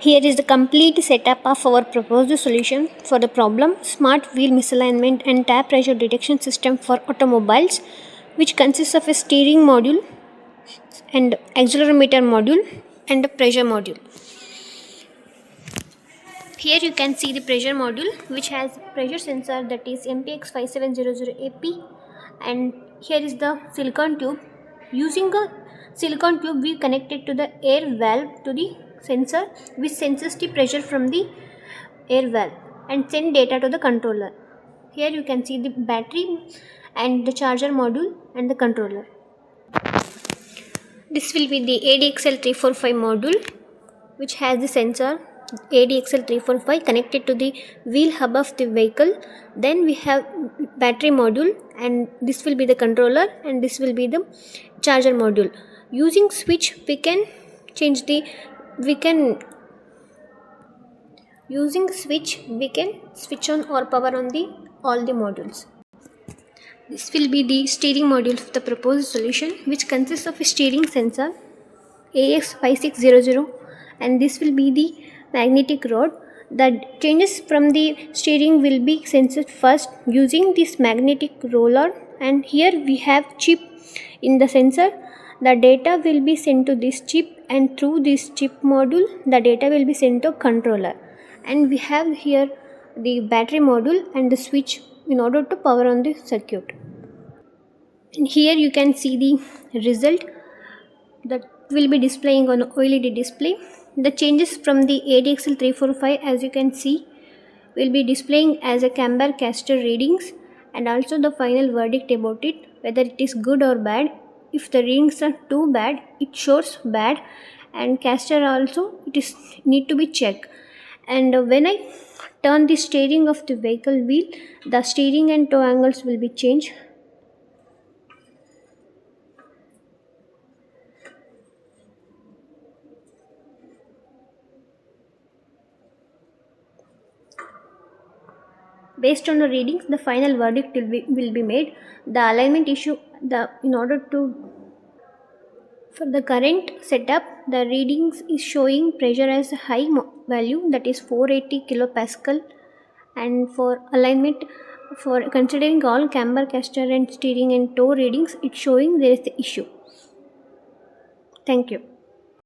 Here is the complete setup of our proposed solution for the problem Smart Wheel Misalignment and Tire Pressure Detection System for Automobiles, which consists of a steering module and accelerometer module and a pressure module. Here you can see the pressure module, which has pressure sensor, that is MPX5700AP, and here is the silicon tube. Using a silicon tube, we connected to the air valve to the sensor, which senses the pressure from the air valve and send data to the controller. Here you can see the battery and the charger module and the controller. This will be the ADXL345 module, which has the sensor ADXL345 connected to the wheel hub of the vehicle. Then we have battery module, and this will be the controller, and this will be the charger module. Using switch, we can switch on or power on all the modules. This will be the steering module of the proposed solution, which consists of a steering sensor AX5600, and this will be the magnetic rod. The changes from the steering will be sensed first using this magnetic roller, and here we have chip in the sensor. The data will be sent to this chip, and through this chip module the data will be sent to controller. And we have here the battery module and the switch in order to power on the circuit. And here you can see the result that will be displaying on OLED display. The changes from the ADXL345, as you can see, will be displaying as a camber caster readings, and also the final verdict about it, whether it is good or bad. If the readings are too bad, it shows bad, and caster also it is need to be checked. And when I turn the steering of the vehicle wheel, the steering and toe angles will be changed. Based on the readings, the final verdict will be made. The alignment issue, for the current setup, the readings is showing pressure as a high value, that is 480 kilopascal, and for alignment, for considering all camber, caster and steering and toe readings, it's showing there is the issue. Thank you.